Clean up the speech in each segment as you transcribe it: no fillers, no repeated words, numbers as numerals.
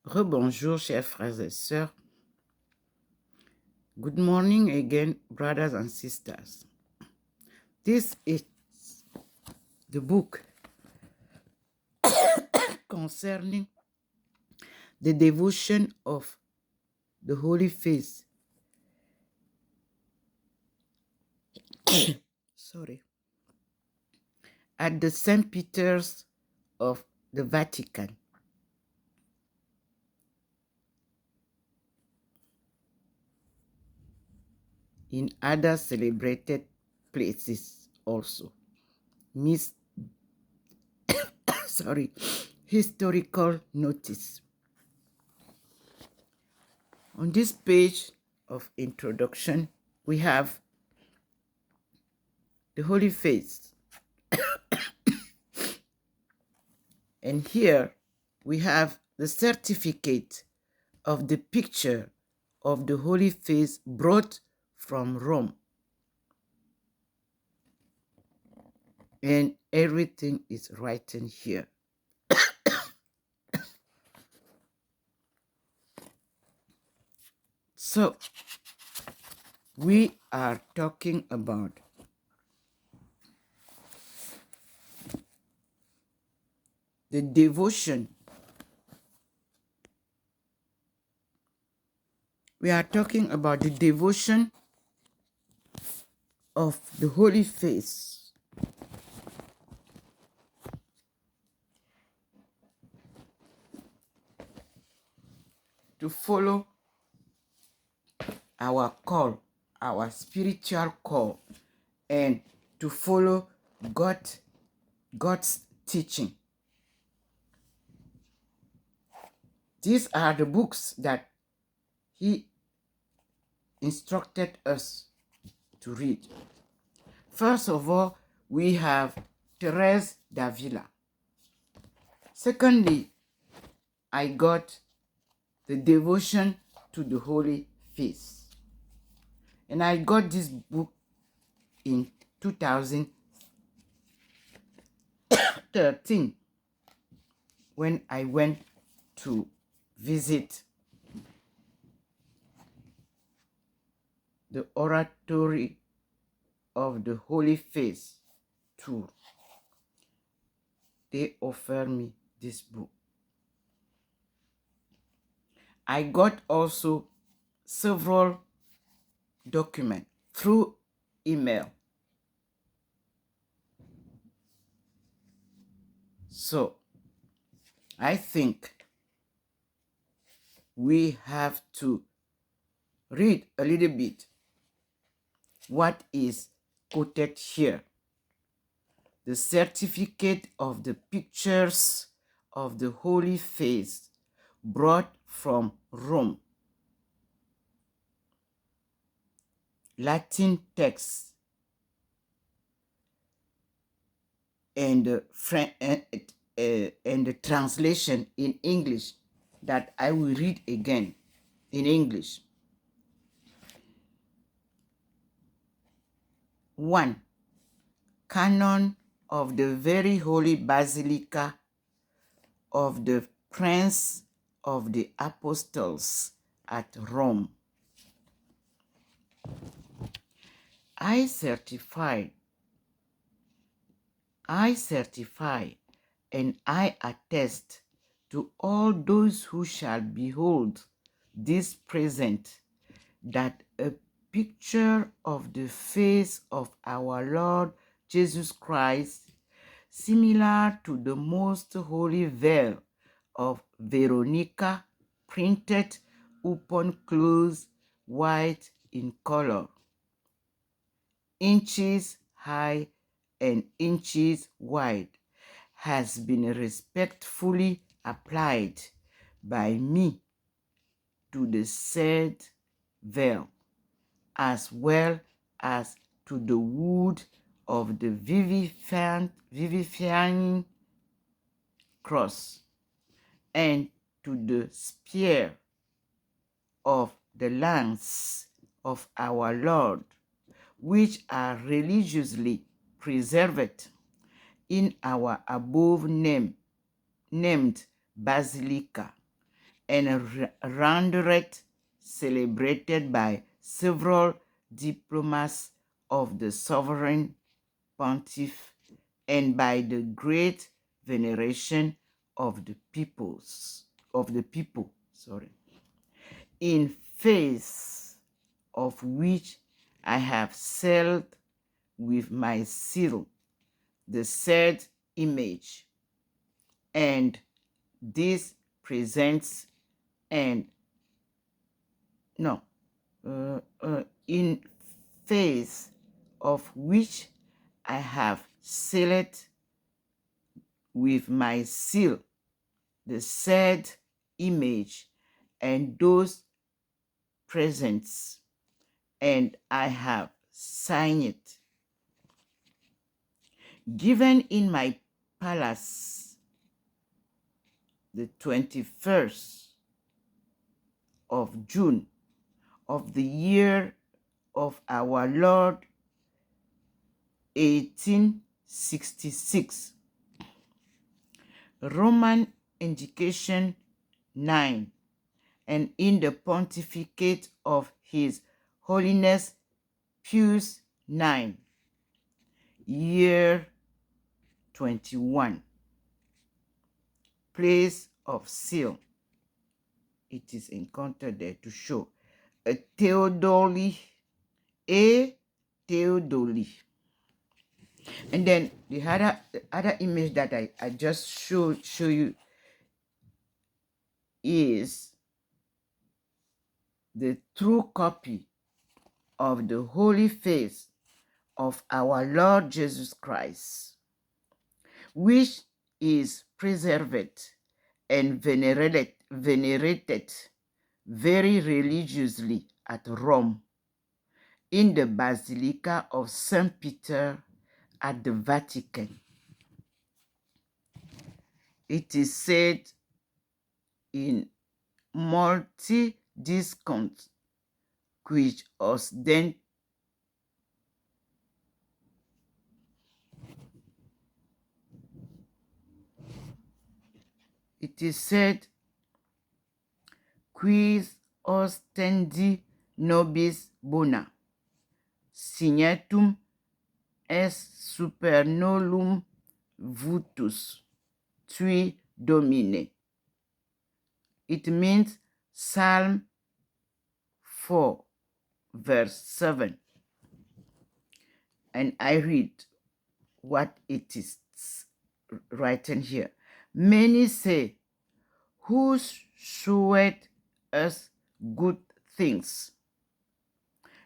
Rebonjour, chers frères et sœurs. Good morning again, brothers and sisters. This is the book concerning the devotion of the Holy Face. Sorry. At the St. Peter's of the Vatican. In other celebrated places also. Historical notice. On this page of introduction, we have the Holy Face. And here we have the certificate of the picture of the Holy Face brought from Rome. And everything is written here. So, we are talking about the devotion. We are talking about the devotion of the Holy Face. To follow our call, our spiritual call, and to follow God's teaching. These are the books that he instructed us to read. First of all, we have Therese d'Avila. Secondly, I got the devotion to the Holy Face. And I got this book in 2013 when I went to visit the Oratory of the Holy Face tour. They offered me this book. I got also several documents through email. So, I think we have to read a little bit what is quoted here. The certificate of the pictures of the Holy Face brought from Rome. Latin text and the translation in English that I will read again in English. 1. Canon of the Very Holy Basilica of the Prince of the Apostles at Rome. I certify and I attest to all those who shall behold this present that a picture of the face of our Lord Jesus Christ, similar to the most holy veil of Veronica, printed upon cloth white in color, inches high and inches wide, has been respectfully applied by me to the said veil, as well as to the wood of the vivifying cross, and to the spear of the lance of our Lord, which are religiously preserved in our above named basilica, and rendered celebrated by several diplomats of the sovereign pontiff and by the great veneration of the people, in face of which I have sealed with my seal the said image, and this presents and no in face of which I have sealed with my seal the said image and those presents, and I have signed it. Given in my palace the 21st of June of the year of our Lord 1866. Roman Indication 9, and in the pontificate of His Holiness Pius IX, year 21. Place of seal. It is encountered there to show a Theodoli, a Theodoli. And then the other image that I just show you is the true copy of the holy face of our Lord Jesus Christ, which is preserved and venerated very religiously at Rome, in the Basilica of St. Peter at the Vatican. It is said in multi discount, which was then it is said quis ostendi nobis bona signatum est super nollum vutus tui domine. It means Psalm 4 verse 7, and I read what it is written here. Many say, who showeth us good things,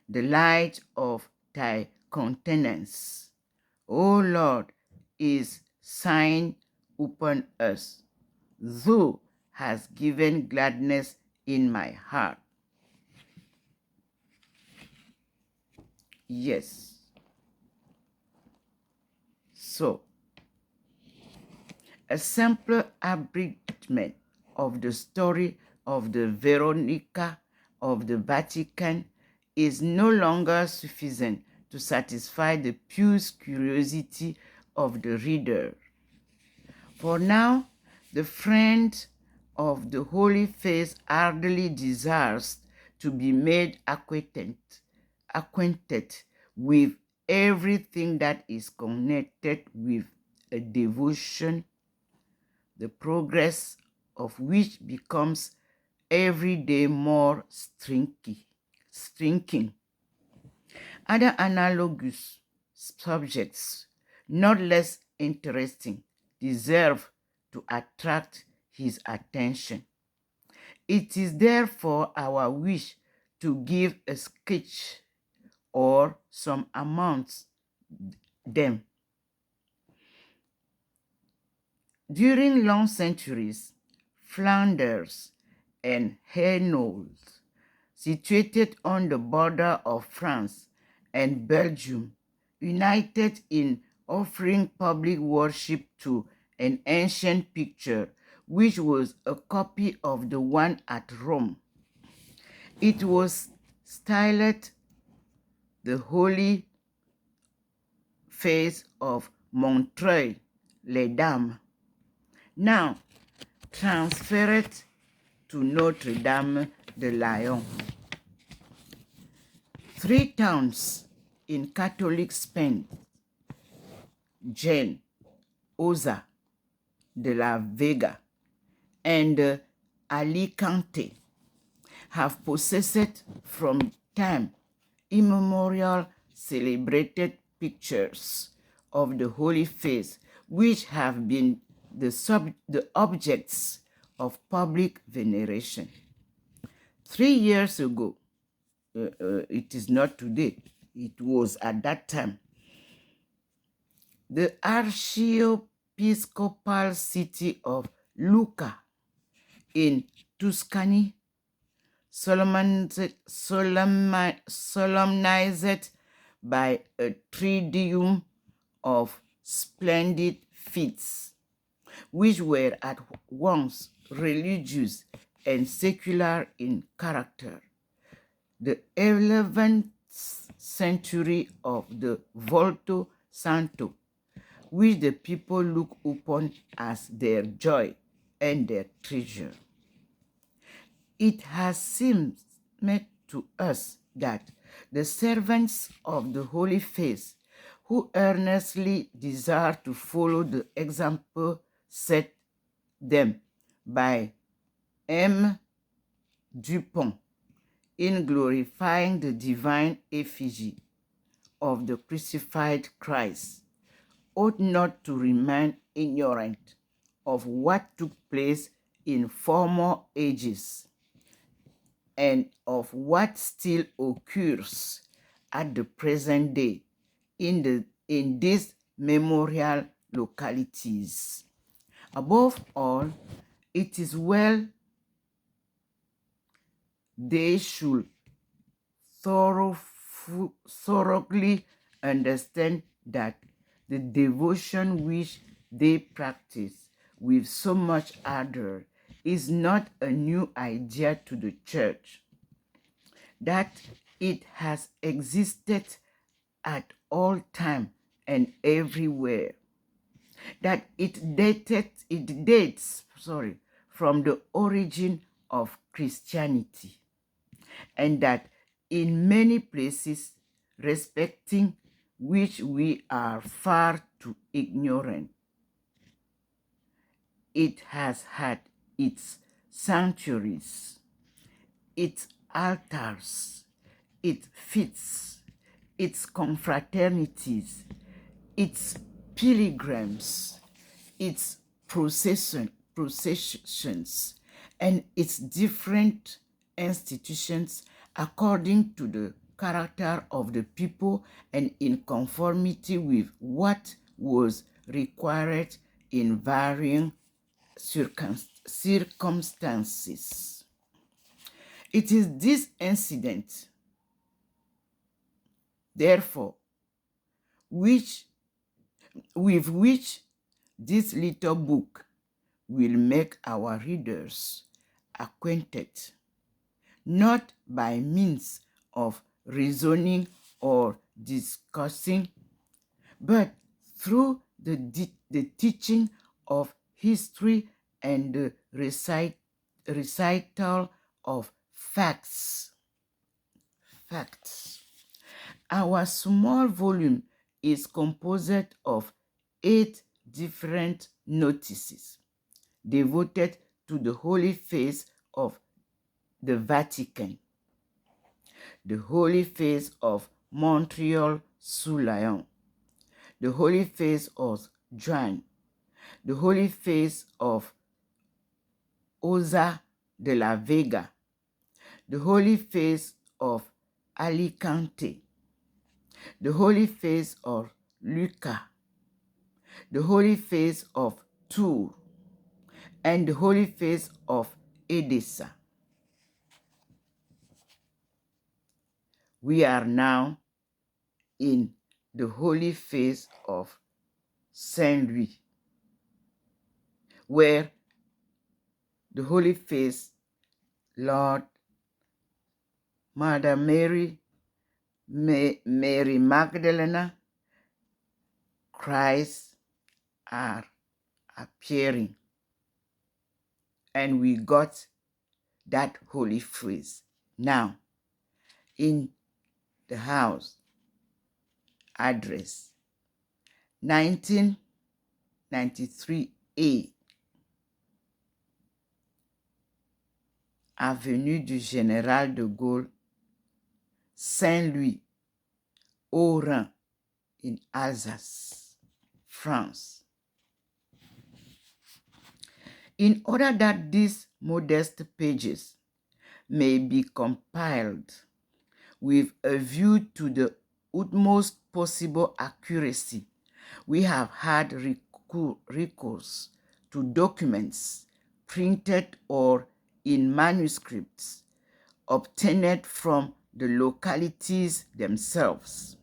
the light of thy countenance, O Lord, is shine upon us. Thou hast given gladness in my heart. Yes. So, a simple abridgment of the story of the Veronica of the Vatican is no longer sufficient to satisfy the pious curiosity of the reader. For now, the friend of the Holy Face hardly desires to be made acquainted with everything that is connected with a devotion, the progress of which becomes every day more striking. Other analogous subjects, not less interesting, deserve to attract his attention. It is therefore our wish to give a sketch or some amounts them. During long centuries, Flanders and Hainault, situated on the border of France and Belgium, united in offering public worship to an ancient picture, which was a copy of the one at Rome. It was styled the Holy Face of Montreuil-les-Dames. Now, transferred to Notre Dame de Lyon. 3 towns in Catholic Spain, Jaén, Osa de la Vega, and Alicante, have possessed from time immemorial celebrated pictures of the Holy Face, which have been the objects of public veneration. 3 years ago, it is not today, it was at that time, the archiepiscopal city of Lucca in Tuscany solemnized by a triduum of splendid feats, which were at once religious and secular in character. The 11th century of the Volto Santo, which the people look upon as their joy and their treasure. It has seemed to us that the servants of the Holy Face, who earnestly desire to follow the example set them by M. Dupont in glorifying the divine effigy of the crucified Christ, ought not to remain ignorant of what took place in former ages and of what still occurs at the present day in these memorial localities. Above all, it is well they should thoroughly understand that the devotion which they practice with so much ardor is not a new idea to the church, that it has existed at all time and everywhere, that it dates from the origin of Christianity, and that in many places respecting which we are far too ignorant, it has had its sanctuaries, its altars, its feasts, its confraternities, its pilgrims, its processions, and its different institutions according to the character of the people and in conformity with what was required in varying circumstances. It is this incident, therefore, with which this little book will make our readers acquainted, not by means of reasoning or discussing, but through the teaching of history and the recital of facts. Our small volume is composed of 8 different notices devoted to the Holy Face of the Vatican, the Holy Face of Montreal-sur-Layon, the Holy Face of Jaén, the Holy Face of Osa de la Vega, the Holy Face of Alicante, the Holy Face of Lucca, the Holy Face of Tours, and the Holy Face of Edessa. We are now in the Holy Face of Saint Louis, where the Holy Face, Lord, Mother Mary, Mary Magdalene, Christ are appearing. and we got that holy phrase. Now, in the house address 1993A, Avenue du Général de Gaulle, Saint-Louis, au Rhin, in Alsace, France. In order that these modest pages may be compiled with a view to the utmost possible accuracy, we have had recourse to documents printed or in manuscripts obtained from the localities themselves,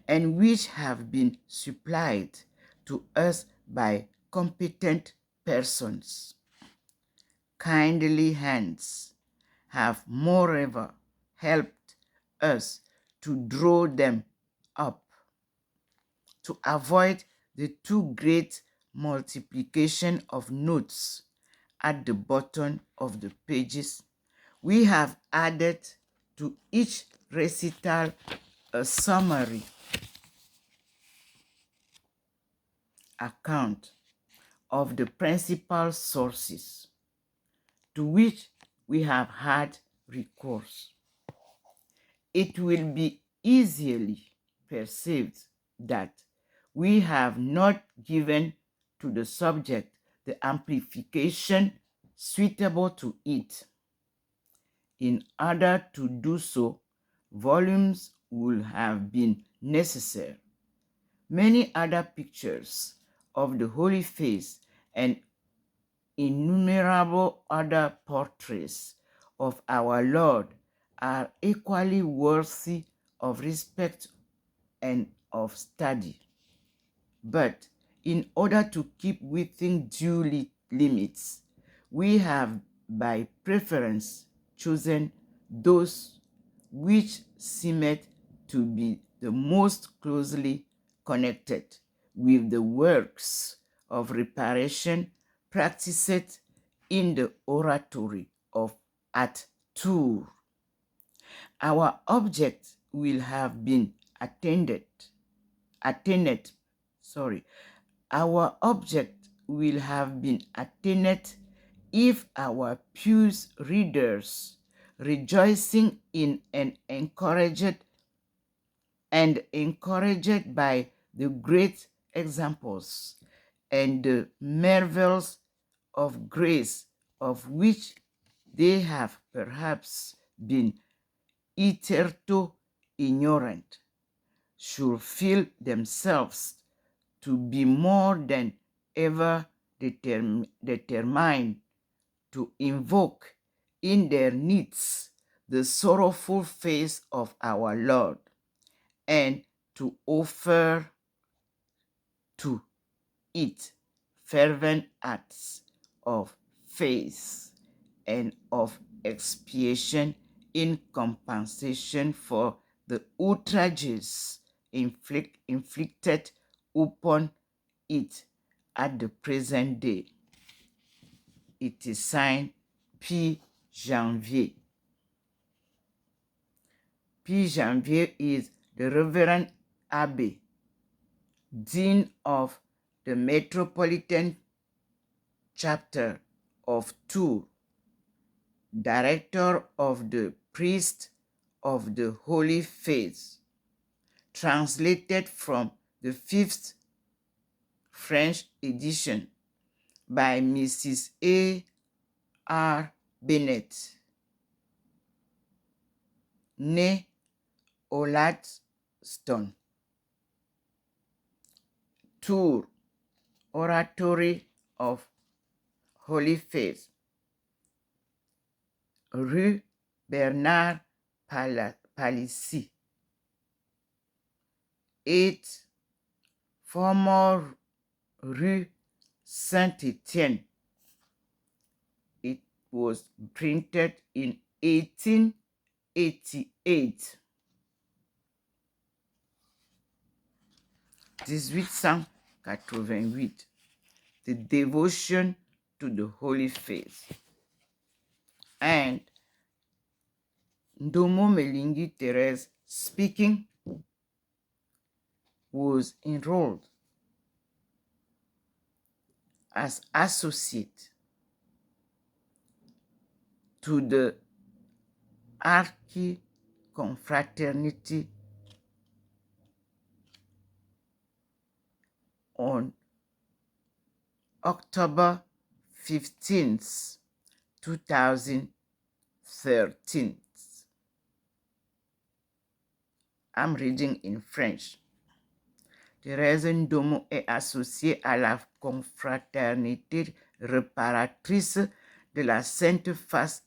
and which have been supplied to us by competent persons. Kindly hands have moreover helped us to draw them up. To avoid the too great multiplication of notes at the bottom of the pages, we have added to each recital a summary account of the principal sources to which we have had recourse. It will be easily perceived that we have not given to the subject the amplification suitable to it. In order to do so, volumes would have been necessary. Many other pictures of the Holy Face and innumerable other portraits of our Lord are equally worthy of respect and of study. But in order to keep within due limits, we have by preference chosen those which seemed to be the most closely connected with the works of reparation practiced in the oratory of at Tours. Our object will have been attained. Our object will have been attained if our pious readers, rejoicing in and encouraged by the great examples and the marvels of grace of which they have perhaps been hitherto ignorant, should feel themselves to be more than ever determined to invoke in their needs the sorrowful face of our Lord, and to offer to it fervent acts of faith and of expiation in compensation for the outrages inflicted upon it at the present day. It is signed P. Janvier. P. Janvier is the Reverend Abbé, Dean of the Metropolitan Chapter of Tours, Director of the Priest of the Holy Face, translated from the 5th French edition by Mrs. A. R. Bennett, née Oladstone, Tours, Oratory of Holy Face, Rue Bernard Palissy, 8, former Rue Saint-Étienne. It was printed in 1888. 1888. The Devotion to the Holy Face. and Ndomo Melingi Therese speaking was enrolled as associate to the Archiconfraternity on October 15th, 2013. I'm reading in French. Thérèse Ndomo est associée à la confraternité réparatrice de la Sainte Face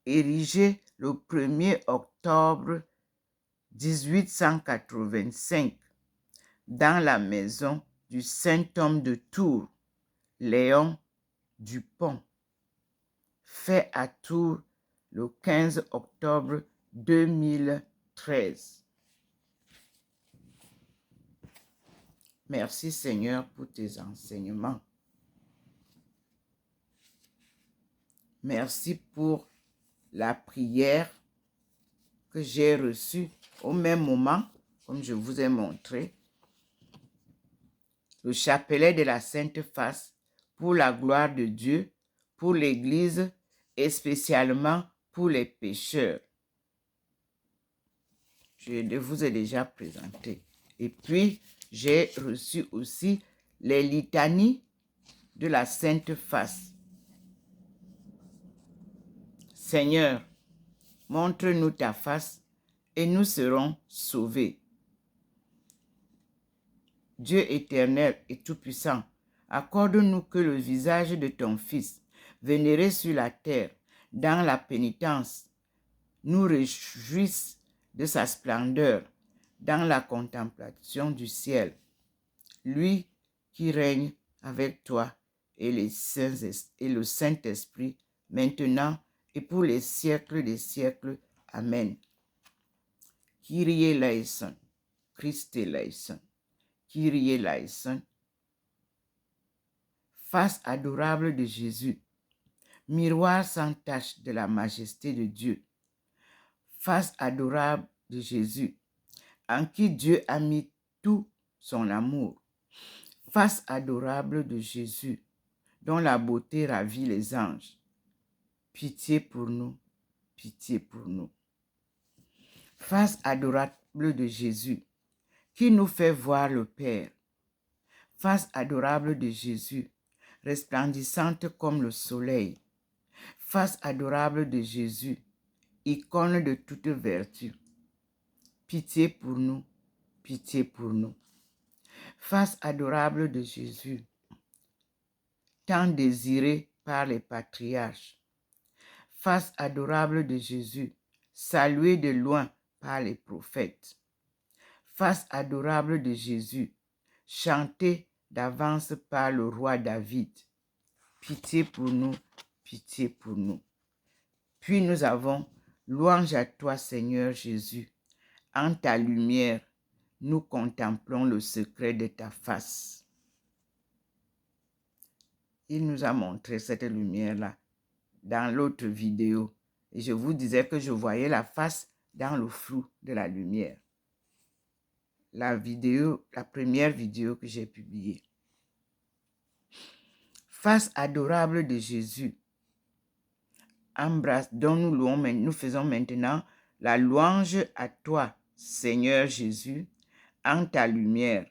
érigée le 1er octobre 1885 dans la maison du Saint-Homme de Tours, Léon Dupont, fait à Tours le 15 octobre 2013. Merci Seigneur pour tes enseignements. Merci pour la prière que j'ai reçue au même moment, comme je vous ai montré. Le chapelet de la Sainte Face pour la gloire de Dieu, pour l'Église et spécialement pour les pécheurs. Je vous ai déjà présenté. Et puis, j'ai reçu aussi les litanies de la Sainte Face. Seigneur, montre-nous ta face et nous serons sauvés. Dieu éternel et tout-puissant, accorde-nous que le visage de ton Fils, vénéré sur la terre, dans la pénitence, nous réjouisse de sa splendeur, dans la contemplation du ciel. Lui qui règne avec toi et le Saint-Esprit, maintenant et pour les siècles des siècles. Amen. Kyrie eleison, Christ eleison, Kyrie eleison. Face adorable de Jésus, miroir sans tache de la majesté de Dieu. Face adorable de Jésus, en qui Dieu a mis tout son amour. Face adorable de Jésus, dont la beauté ravit les anges. Pitié pour nous, pitié pour nous. Face adorable de Jésus, qui nous fait voir le Père. Face adorable de Jésus, resplendissante comme le soleil. Face adorable de Jésus, icône de toute vertu. Pitié pour nous, pitié pour nous. Face adorable de Jésus, tant désiré par les patriarches. Face adorable de Jésus, salué de loin par les prophètes. Face adorable de Jésus, chanté d'avance par le roi David. Pitié pour nous, pitié pour nous. Puis nous avons louange à toi, Seigneur Jésus. En ta lumière, nous contemplons le secret de ta face. Il nous a montré cette lumière-là dans l'autre vidéo. Et je vous disais que je voyais la face dans le flou de la lumière. La première vidéo que j'ai publiée. Face adorable de Jésus, embrasse, dont nous faisons maintenant la louange à toi, Seigneur Jésus, en ta lumière.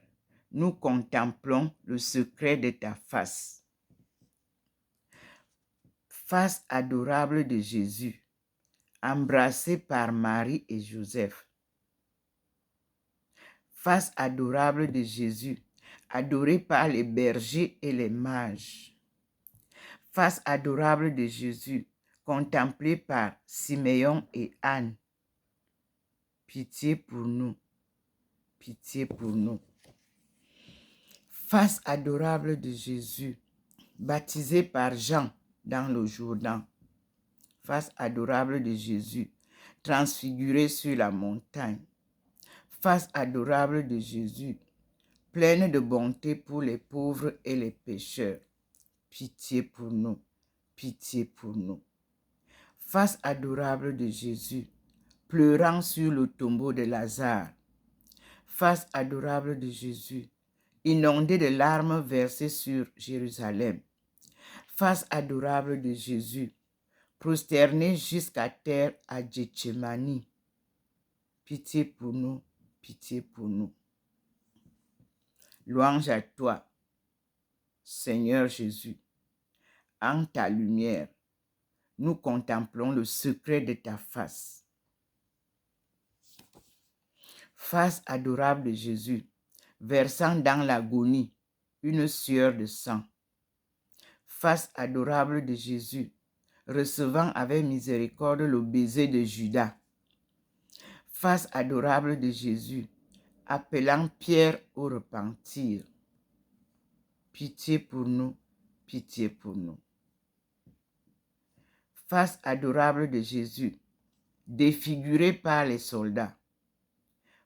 Nous contemplons le secret de ta face. Face adorable de Jésus, embrassé par Marie et Joseph. Face adorable de Jésus, adoré par les bergers et les mages. Face adorable de Jésus, contemplé par Siméon et Anne. Pitié pour nous, pitié pour nous. Face adorable de Jésus, baptisé par Jean dans le Jourdain. Face adorable de Jésus, transfiguré sur la montagne. Face adorable de Jésus, pleine de bonté pour les pauvres et les pécheurs. Pitié pour nous, pitié pour nous. Face adorable de Jésus, pleurant sur le tombeau de Lazare. Face adorable de Jésus, inondé de larmes versées sur Jérusalem. Face adorable de Jésus, prosterné jusqu'à terre à Gethsémani. Pitié pour nous, pitié pour nous. Louange à toi, Seigneur Jésus. En ta lumière, nous contemplons le secret de ta face. Face adorable de Jésus, versant dans l'agonie une sueur de sang. Face adorable de Jésus, recevant avec miséricorde le baiser de Judas. Face adorable de Jésus, appelant Pierre au repentir. Pitié pour nous, pitié pour nous. Face adorable de Jésus, défiguré par les soldats.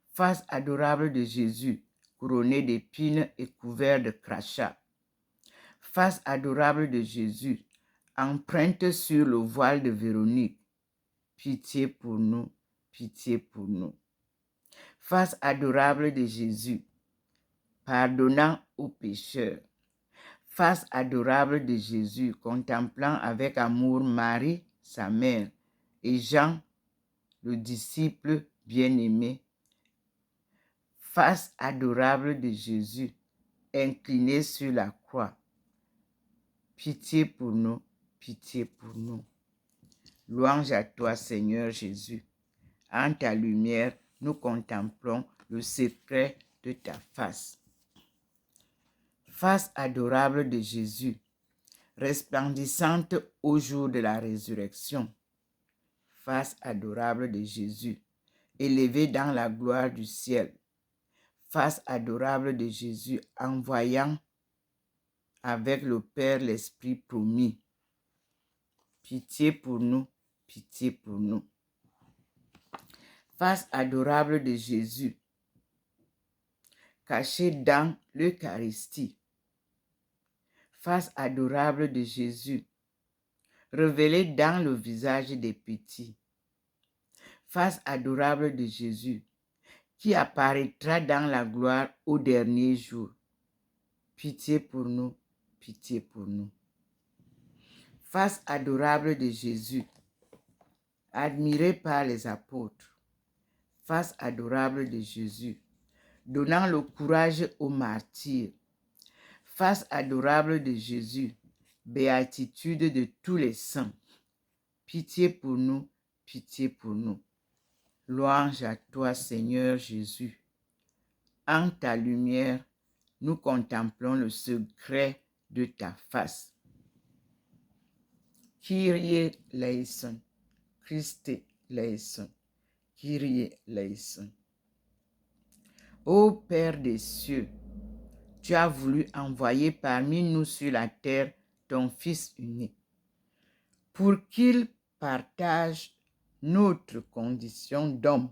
Face adorable de Jésus, couronné d'épines et couvert de crachats. Face adorable de Jésus, empreinte sur le voile de Véronique. Pitié pour nous, pitié pour nous. Face adorable de Jésus, pardonnant aux pécheurs. Face adorable de Jésus, contemplant avec amour Marie, sa mère, et Jean, le disciple bien-aimé. Face adorable de Jésus, incliné sur la croix. Pitié pour nous, pitié pour nous. Louange à toi, Seigneur Jésus. En ta lumière, nous contemplons le secret de ta face. Face adorable de Jésus, resplendissante au jour de la résurrection. Face adorable de Jésus, élevée dans la gloire du ciel. Face adorable de Jésus, envoyant avec le Père l'Esprit promis. Pitié pour nous, pitié pour nous. Face adorable de Jésus, caché dans l'Eucharistie. Face adorable de Jésus, révélé dans le visage des petits. Face adorable de Jésus, qui apparaîtra dans la gloire au dernier jour. Pitié pour nous, pitié pour nous. Face adorable de Jésus, admiré par les apôtres. Face adorable de Jésus, donnant le courage aux martyrs. Face adorable de Jésus, béatitude de tous les saints. Pitié pour nous, pitié pour nous. Louange à toi, Seigneur Jésus. En ta lumière, nous contemplons le secret de ta face. Kyrie eleison, Christe eleison, Kyrie eleison. Ô Père des cieux, tu as voulu envoyer parmi nous sur la terre ton Fils unique, pour qu'il partage notre condition d'homme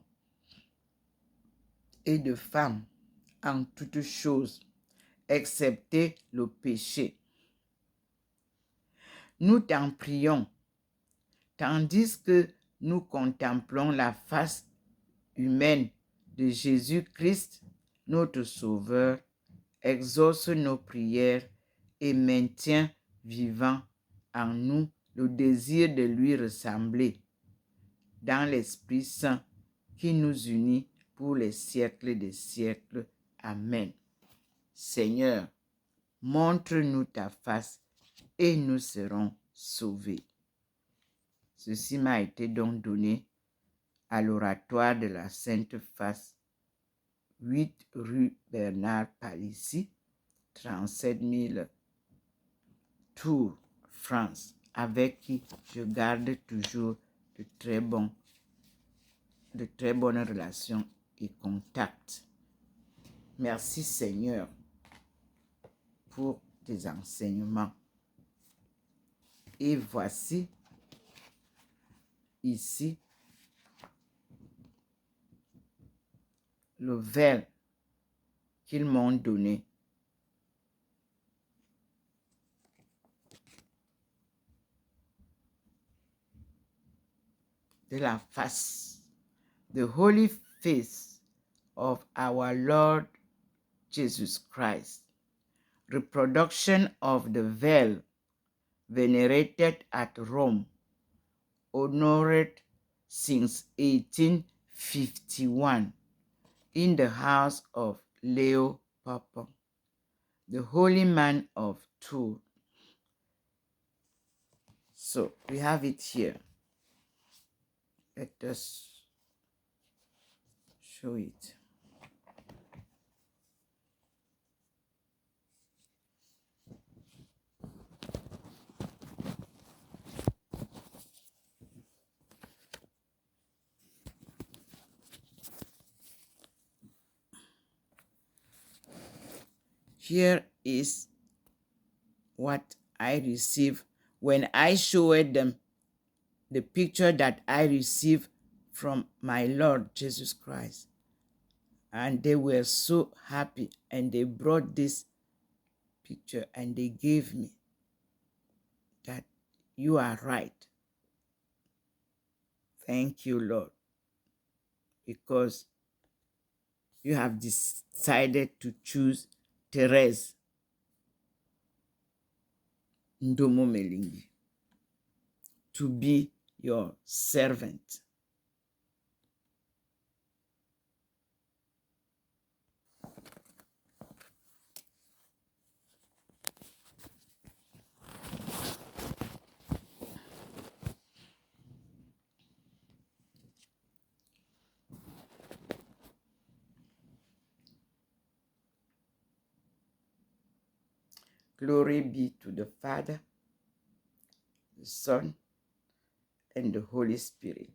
et de femme en toutes choses, excepté le péché. Nous t'en prions, tandis que nous contemplons la face humaine de Jésus-Christ, notre Sauveur, exauce nos prières et maintient vivant en nous le désir de lui ressembler dans l'Esprit Saint qui nous unit pour les siècles des siècles. Amen. Seigneur, montre-nous ta face et nous serons sauvés. Ceci m'a été donc donné à l'oratoire de la Sainte Face, 8 rue Bernard Palissy, 37 000 Tours, France, avec qui je garde toujours de très bonnes relations et contacts. Merci Seigneur pour tes enseignements. Et voici ici le verre qu'ils m'ont donné. de la face, the holy face of our Lord Jesus Christ, reproduction of the veil venerated at Rome, honored since 1851 in the house of Leo Papa, the holy man of Tours. So we have it here. Let us show it. Here is what I received when I showed them the picture that I received from my Lord Jesus Christ. And they were so happy, and they brought this picture and they gave me that you are right. Thank you, Lord, because you have decided to choose Therese Ndomo Melingi to be your servant. Glory be to the Father, the Son, and the Holy Spirit.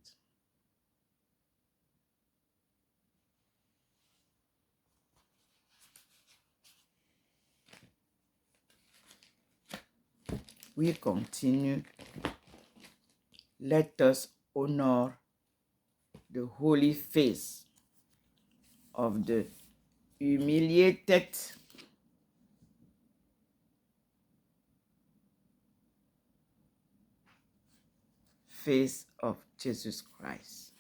We continue. Let us honor the holy face of the humiliated face of Jesus Christ.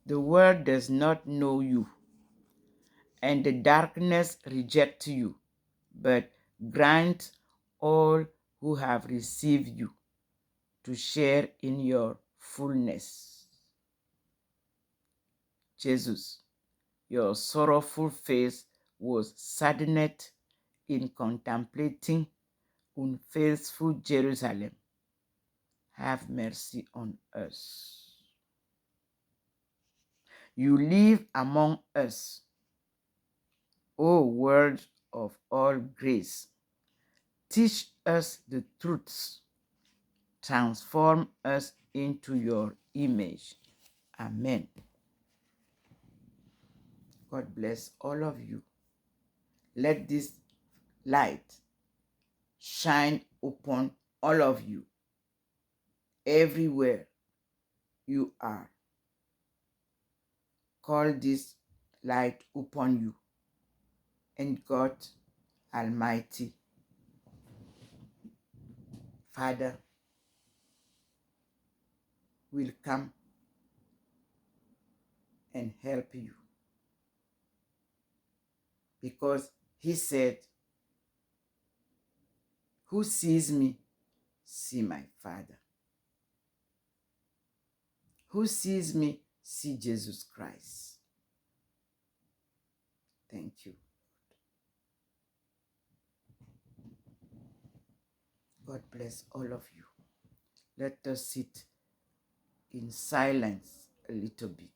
The world does not know you, and the darkness rejects you, but grant all who have received you to share in your fullness. Jesus, your sorrowful face was saddened in contemplating unfaithful Jerusalem. Have mercy on us. You live among us, O word of all grace. Teach us the truths. Transform us into your image. Amen. God bless all of you. Let this light shine upon all of you, everywhere you are. Call this light upon you, and God Almighty, Father, will come and help you. Because he said, who sees me, see my Father. Who sees me, see Jesus Christ. Thank you. God bless all of you. Let us sit in silence a little bit.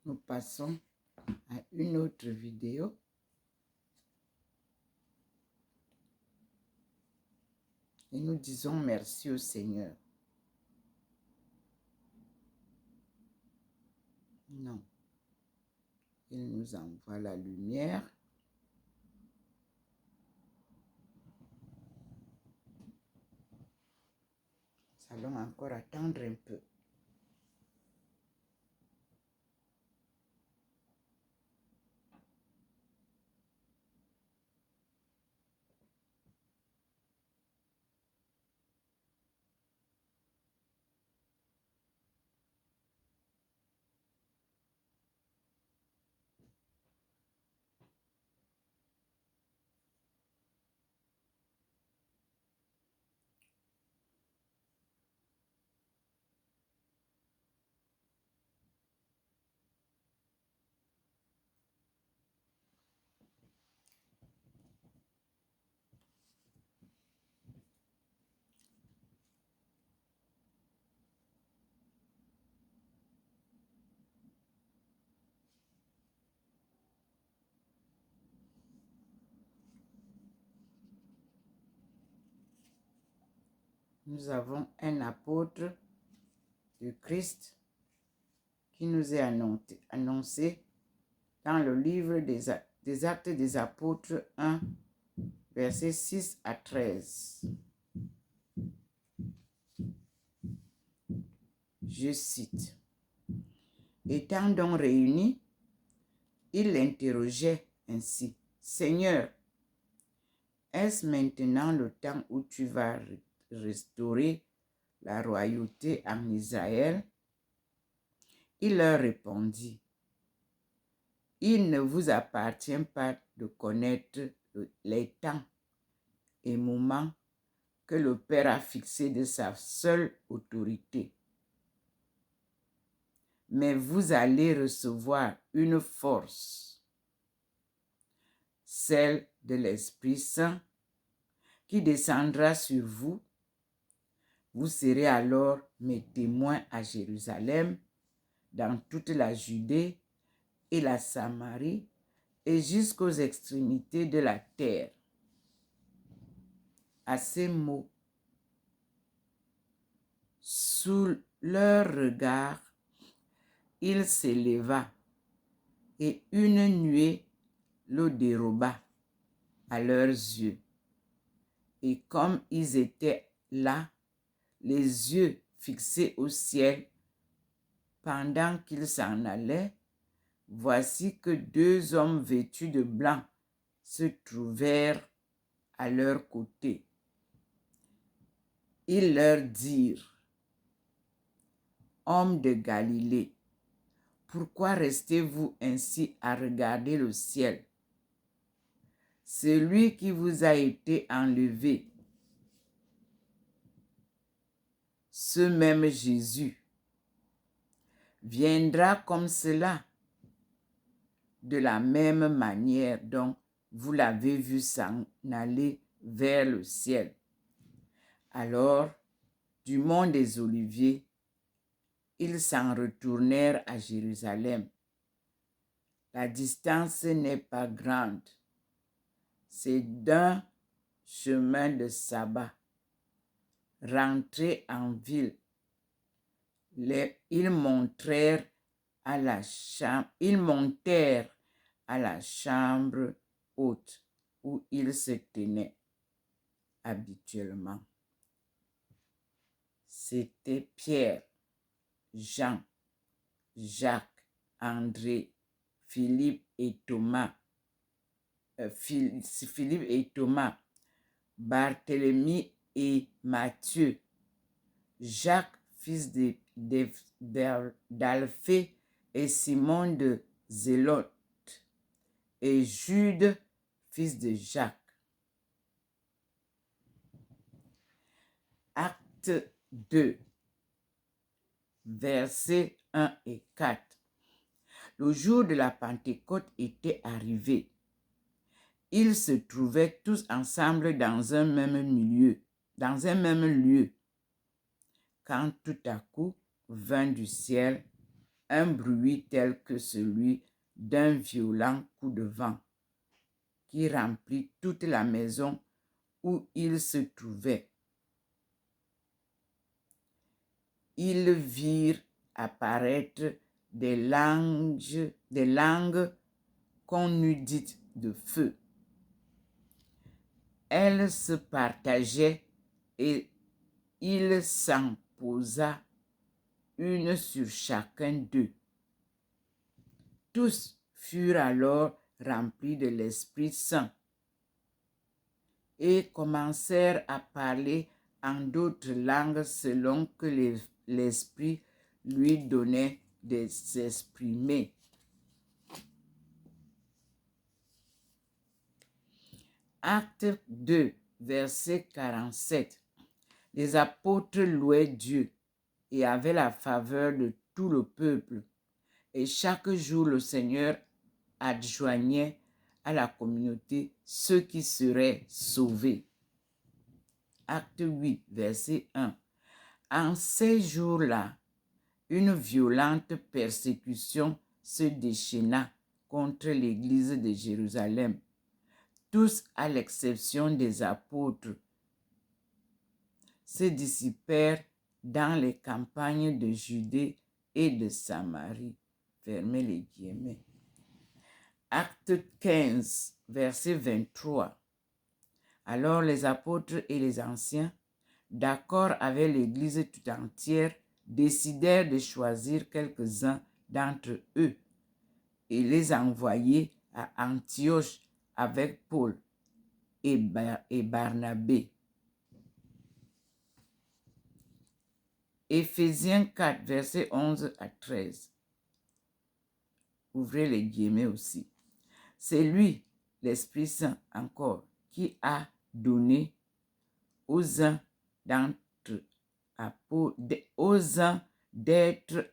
Nous passons à une autre vidéo. Et nous disons merci au Seigneur. Non. Il nous envoie la lumière. Nous allons encore attendre un peu. Nous avons un apôtre de Christ qui nous est annoncé dans le livre des Actes des Apôtres 1, versets 6 à 13. Je cite. « Étant donc réunis, ils l'interrogeaient ainsi. « Seigneur, est-ce maintenant le temps où tu vas restaurer la royauté en Israël? » Il leur répondit, « Il ne vous appartient pas de connaître les temps et moments que le Père a fixés de sa seule autorité. Mais vous allez recevoir une force, celle de l'Esprit Saint, qui descendra sur vous. Vous serez alors mes témoins à Jérusalem, dans toute la Judée et la Samarie, et jusqu'aux extrémités de la terre. » À ces mots, sous leur regard, il s'éleva et une nuée le déroba à leurs yeux. Et comme ils étaient là, les yeux fixés au ciel, pendant qu'ils s'en allaient, voici que deux hommes vêtus de blanc se trouvèrent à leur côté. Ils leur dirent, « Hommes de Galilée, pourquoi restez-vous ainsi à regarder le ciel? Celui qui vous a été enlevé, ce même Jésus, viendra comme cela, de la même manière dont vous l'avez vu s'en aller vers le ciel. » Alors, du mont des Oliviers, ils s'en retournèrent à Jérusalem. La distance n'est pas grande. C'est d'un chemin de sabbat. Rentrés en ville, ils montèrent à la chambre haute où ils se tenaient habituellement. C'était Pierre, Jean, Jacques, André, Philippe et Thomas, Barthélemy et Matthieu, Jacques, fils d'Alphée, et Simon de Zélote, et Jude, fils de Jacques. Acte 2, versets 1 et 4. Le jour de la Pentecôte était arrivé. Ils se trouvaient tous ensemble dans un même lieu, quand tout à coup vint du ciel un bruit tel que celui d'un violent coup de vent qui remplit toute la maison où ils se trouvaient. Ils virent apparaître des langues qu'on eût dites de feu. Elles se partageaient et il s'en posa une sur chacun d'eux. Tous furent alors remplis de l'Esprit Saint et commencèrent à parler en d'autres langues selon que l'Esprit lui donnait de s'exprimer. Acte 2, verset 47. Les apôtres louaient Dieu et avaient la faveur de tout le peuple. Et chaque jour, le Seigneur adjoignait à la communauté ceux qui seraient sauvés. Acte 8, verset 1. En ces jours-là, une violente persécution se déchaîna contre l'église de Jérusalem. Tous, à l'exception des apôtres, se dissipèrent dans les campagnes de Judée et de Samarie. Fermez les guillemets. Acte 15, verset 23. Alors les apôtres et les anciens, d'accord avec l'Église tout entière, décidèrent de choisir quelques-uns d'entre eux et les envoyer à Antioche avec Paul et Barnabé. Éphésiens 4, versets 11 à 13. Ouvrez les guillemets aussi. C'est lui, l'Esprit Saint encore, qui a donné aux uns d'être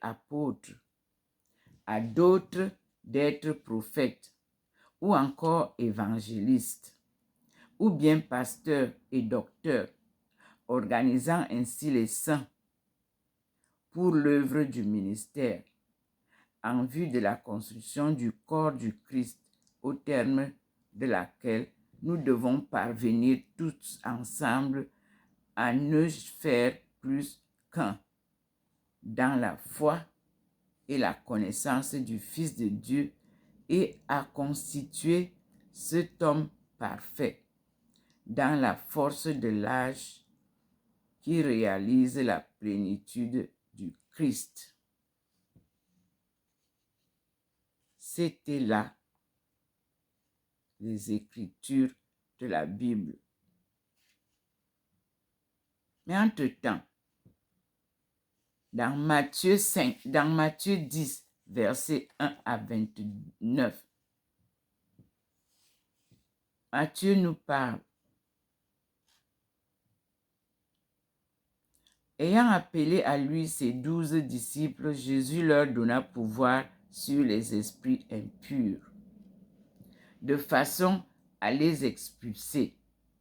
apôtres, à d'autres d'être prophètes, ou encore évangélistes, ou bien pasteurs et docteurs, organisant ainsi les saints pour l'œuvre du ministère, en vue de la construction du corps du Christ, au terme de laquelle nous devons parvenir tous ensemble à ne faire plus qu'un dans la foi et la connaissance du Fils de Dieu et à constituer cet homme parfait dans la force de l'âge qui réalise la plénitude du Christ. C'était là les Écritures de la Bible. Mais entre-temps, dans Matthieu 10, versets 1 à 29, Matthieu nous parle. Ayant appelé à lui ses 12 disciples, Jésus leur donna pouvoir sur les esprits impurs, de façon à les expulser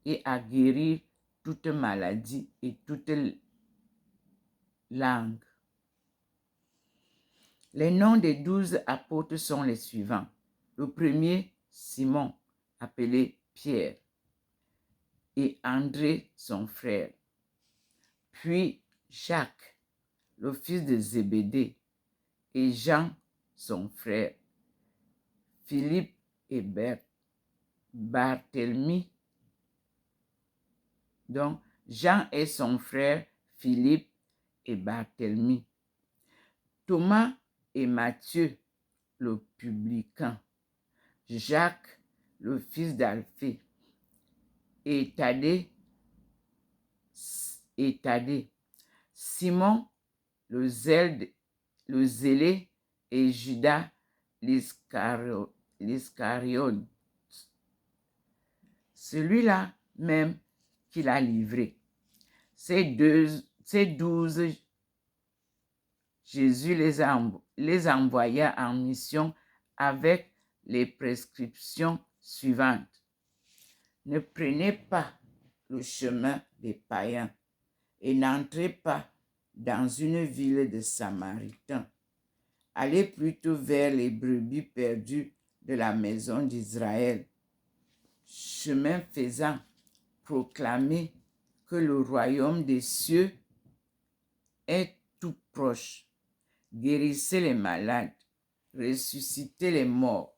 et à guérir toute maladie et toute langue. Les noms des 12 apôtres sont les suivants. Le premier, Simon, appelé Pierre, et André, son frère. Puis Jacques, le fils de Zébédée, et Jean, son frère. Philippe et Barthélemy. Donc, Jean et son frère, Philippe et Barthélemy. Thomas et Matthieu, le publicain. Jacques, le fils d'Alphée. Et Thaddée. Simon, le zélé, et Judas l'Iscariote. Celui-là même qui l'a livré. Ces 12, Jésus les envoya en mission avec les prescriptions suivantes. Ne prenez pas le chemin des païens et n'entrez pas dans une ville de Samaritains. Allez plutôt vers les brebis perdues de la maison d'Israël. Chemin faisant, proclamez que le royaume des cieux est tout proche. Guérissez les malades, ressuscitez les morts,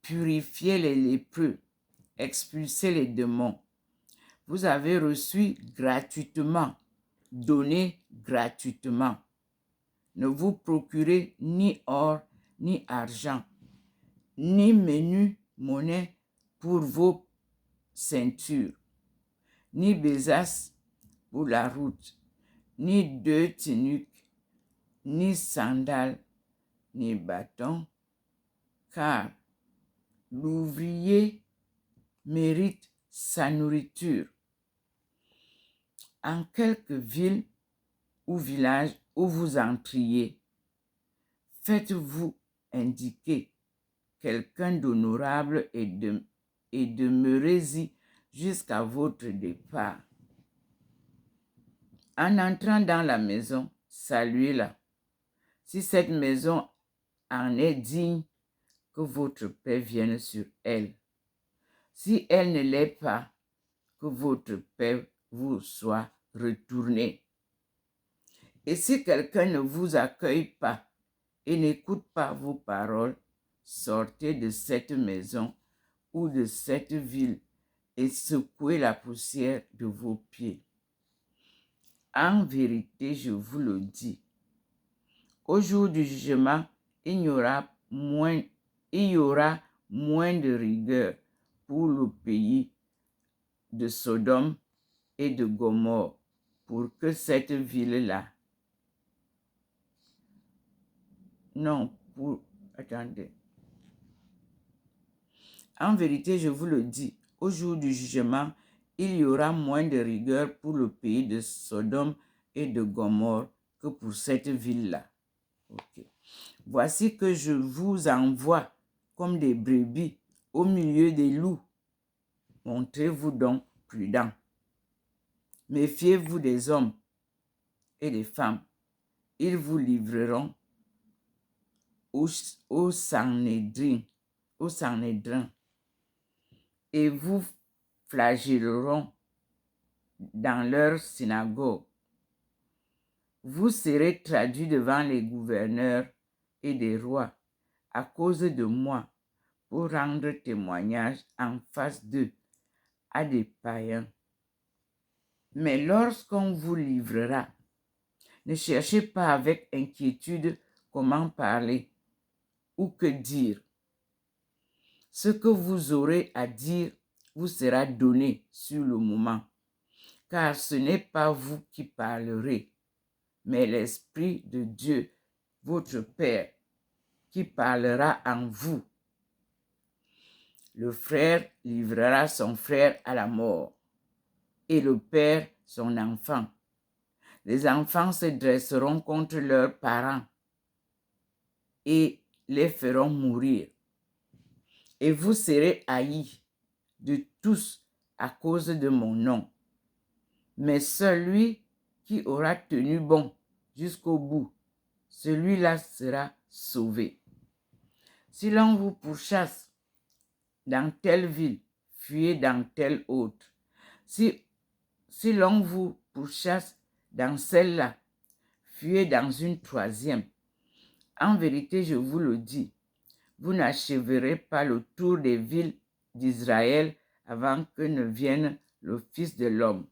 purifiez les lépreux, expulsez les démons. Vous avez reçu gratuitement, donnez gratuitement. Ne vous procurez ni or, ni argent, ni menu monnaie pour vos ceintures, ni besace pour la route, ni deux tuniques, ni sandales, ni bâton, car l'ouvrier mérite sa nourriture. En quelque ville ou village où vous entriez, faites-vous indiquer quelqu'un d'honorable et demeurez-y jusqu'à votre départ. En entrant dans la maison, saluez-la. Si cette maison en est digne, que votre paix vienne sur elle. Si elle ne l'est pas, que votre paix vous soit retournée. Et si quelqu'un ne vous accueille pas et n'écoute pas vos paroles, sortez de cette maison ou de cette ville et secouez la poussière de vos pieds. En vérité, je vous le dis, au jour du jugement, il y aura moins de rigueur pour le pays de Sodome et de Gomorrhe pour que cette ville-là. Attendez. En vérité, je vous le dis, au jour du jugement, il y aura moins de rigueur pour le pays de Sodome et de Gomorrhe que pour cette ville-là. Okay. Voici que je vous envoie comme des brebis au milieu des loups. Montrez-vous donc prudents. Méfiez-vous des hommes et des femmes. Ils vous livreront au Sanhédrin et vous flagelleront dans leur synagogue. Vous serez traduits devant les gouverneurs et des rois à cause de moi pour rendre témoignage en face d'eux à des païens. Mais lorsqu'on vous livrera, ne cherchez pas avec inquiétude comment parler ou que dire. Ce que vous aurez à dire vous sera donné sur le moment, car ce n'est pas vous qui parlerez, mais l'Esprit de Dieu, votre Père, qui parlera en vous. Le frère livrera son frère à la mort, et le père son enfant. Les enfants se dresseront contre leurs parents et les feront mourir. Et vous serez haïs de tous à cause de mon nom. Mais celui qui aura tenu bon jusqu'au bout, celui-là sera sauvé. Si l'on vous pourchasse dans telle ville, fuyez dans telle autre. Si l'on vous pourchasse dans celle-là, fuyez dans une troisième. En vérité, je vous le dis, vous n'achèverez pas le tour des villes d'Israël avant que ne vienne le Fils de l'homme.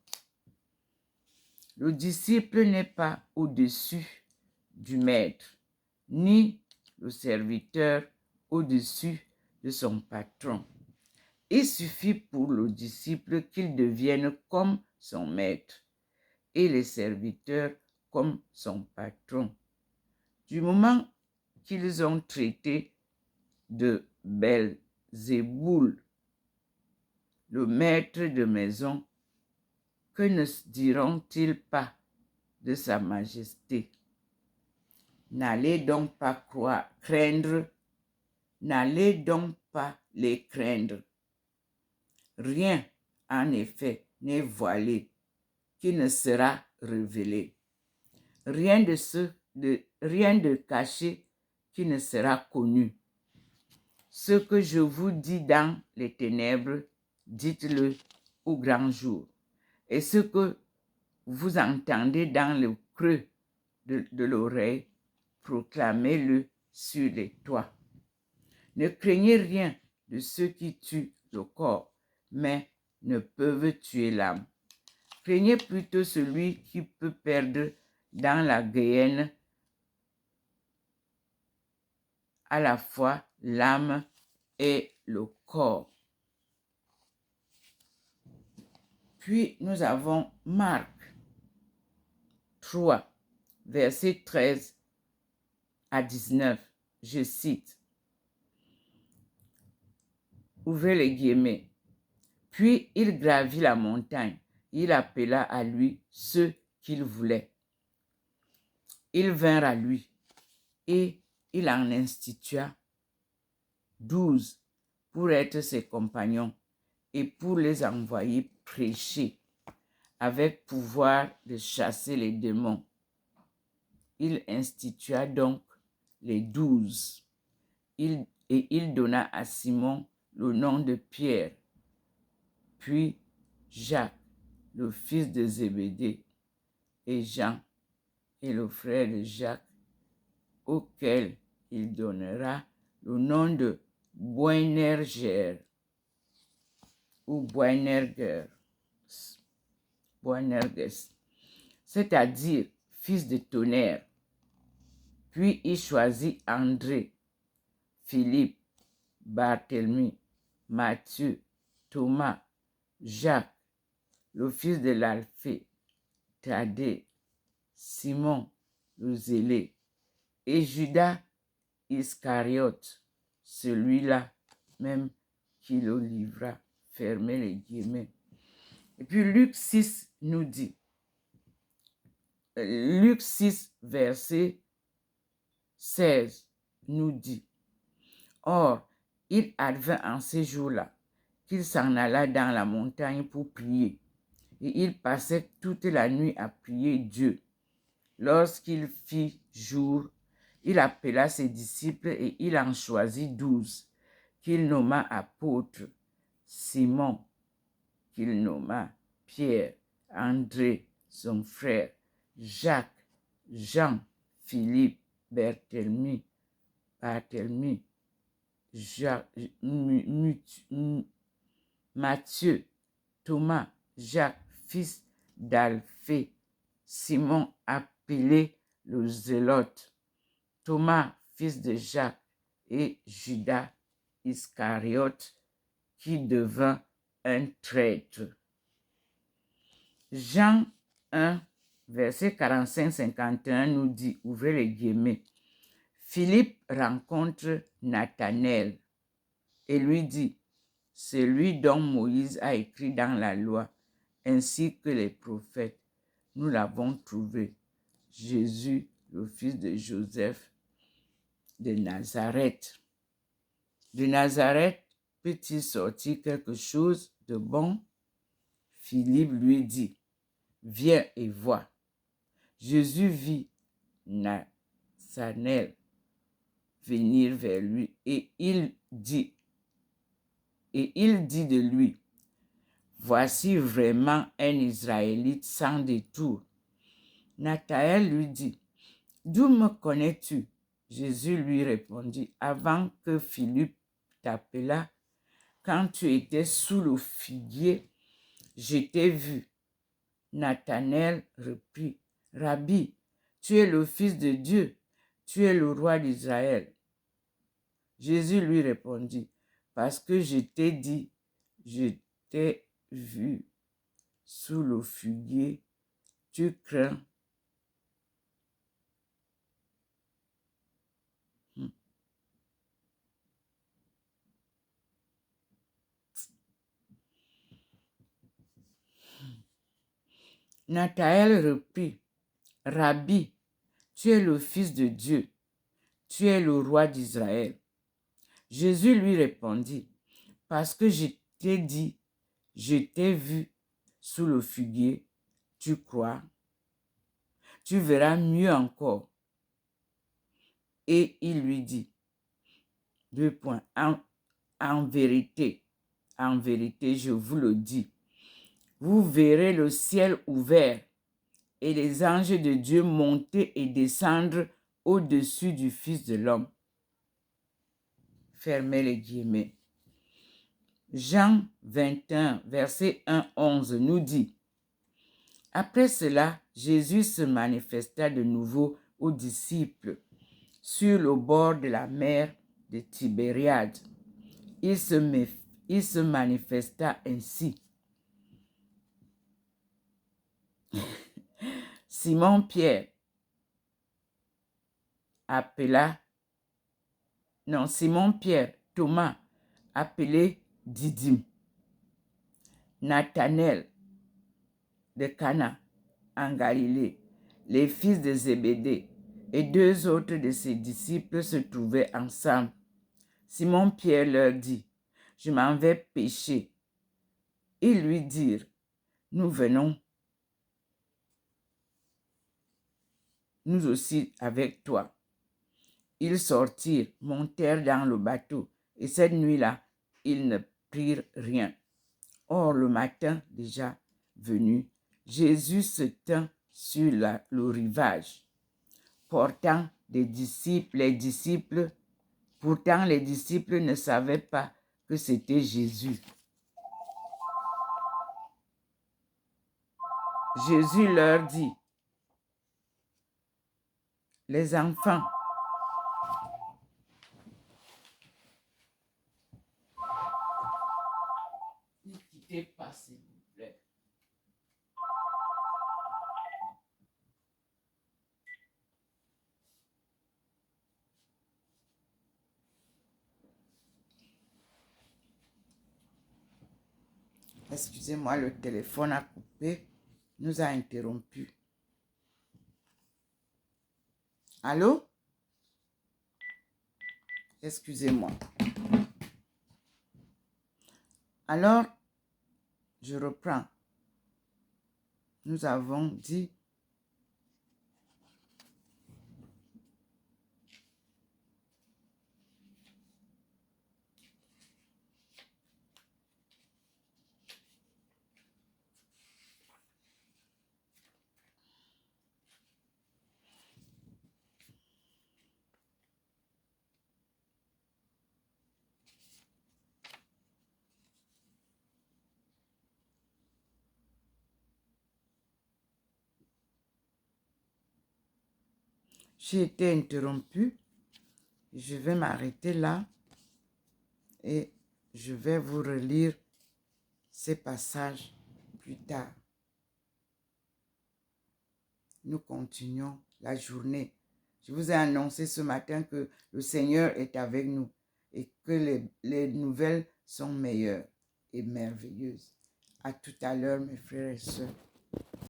Le disciple n'est pas au-dessus du maître, ni le serviteur au-dessus de son patron. Il suffit pour le disciple qu'il devienne comme son maître et les serviteurs comme son patron. Du moment qu'ils ont traité de Belzéboul, le maître de maison, que ne diront-ils pas de sa majesté? N'allez donc pas n'allez donc pas les craindre. Rien, en effet, n'est voilé qui ne sera révélé. Rien de rien de caché qui ne sera connu. Ce que je vous dis dans les ténèbres, dites-le au grand jour. Et ce que vous entendez dans le creux de l'oreille, proclamez-le sur les toits. Ne craignez rien de ceux qui tuent le corps, mais ne peuvent tuer l'âme. Craignez plutôt celui qui peut perdre dans la guéhenne à la fois l'âme et le corps. Puis nous avons Marc 3, versets 13 à 19. Je cite. Ouvrez les guillemets. Puis il gravit la montagne. Il appela à lui ceux qu'il voulait. Ils vinrent à lui et il en institua 12 pour être ses compagnons et pour les envoyer prêcher avec pouvoir de chasser les démons. Il institua donc les 12. Et il donna à Simon le nom de Pierre, puis Jacques, le fils de Zébédée, et Jean, et le frère de Jacques, auquel il donnera le nom de Boanerges ou Boanerges, c'est-à-dire fils de tonnerre. Puis il choisit André, Philippe, Barthélemy, Matthieu, Thomas, Jacques, le fils de l'Alphée, Thaddée, Simon, le zélé, et Judas Iscariote, celui-là même qui le livra. Fermez les guillemets. Et puis Luc 6 nous dit, Luc 6, verset 16 nous dit, or, il advint en ces jours-là qu'il s'en alla dans la montagne pour prier. Et il passait toute la nuit à prier Dieu. Lorsqu'il fit jour, il appela ses disciples et il en choisit 12, qu'il nomma apôtres. Simon, qu'il nomma Pierre, André, son frère, Jacques, Jean, Philippe, Barthélemy, Matthieu, Thomas, Jacques, fils d'Alphée, Simon appelé le Zélote, Thomas, fils de Jacques, et Judas Iscariote, qui devint un traître. Jean 1, verset 45-51 nous dit, ouvrez les guillemets, Philippe rencontre Nathanaël et lui dit, celui dont Moïse a écrit dans la loi, ainsi que les prophètes, nous l'avons trouvé, Jésus, le fils de Joseph de Nazareth. De Nazareth peut-il sortir quelque chose de bon? Philippe lui dit, viens et vois. Jésus vit Nathanaël venir vers lui et il dit de lui, voici vraiment un Israélite sans détour. Nathanaël lui dit, d'où me connais-tu? Jésus lui répondit, avant que Philippe t'appelât, quand tu étais sous le figuier, je t'ai vu. Nathanaël reprit, Rabbi, tu es le Fils de Dieu, tu es le roi d'Israël. Jésus lui répondit, parce que je t'ai dit, je t'ai vu sous le figuier, tu crains. Nathanaël reprit, Rabbi, tu es le Fils de Dieu, tu es le roi d'Israël. Jésus lui répondit, parce que je t'ai dit, je t'ai vu sous le figuier, tu crois? Tu verras mieux encore. Et il lui dit, deux points, en vérité, je vous le dis, vous verrez le ciel ouvert et les anges de Dieu monter et descendre au-dessus du Fils de l'homme. Fermez les guillemets. Jean 21, verset 1-11 nous dit, après cela, Jésus se manifesta de nouveau aux disciples sur le bord de la mer de Tibériade. Il se manifesta ainsi. Simon-Pierre, Thomas, appelé Didyme, Nathanaël de Cana en Galilée, les fils de Zébédée et deux autres de ses disciples se trouvaient ensemble. Simon-Pierre leur dit, « Je m'en vais pêcher. » Ils lui dirent, « Nous venons, nous aussi avec toi. » Ils sortirent, montèrent dans le bateau, et cette nuit-là, ils ne prirent rien. Or, le matin déjà venu, Jésus se tint sur le rivage, portant les disciples. Pourtant, les disciples ne savaient pas que c'était Jésus. Jésus leur dit, « Les enfants, ne quittez pas, s'il vous plaît. » Excusez-moi, le téléphone a coupé, nous a interrompus. Allô? Excusez-moi. Alors, je reprends. Nous avons dit j'ai été interrompue. Je vais m'arrêter là et je vais vous relire ces passages plus tard. Nous continuons la journée. Je vous ai annoncé ce matin que le Seigneur est avec nous et que les nouvelles sont meilleures et merveilleuses. À tout à l'heure, mes frères et sœurs.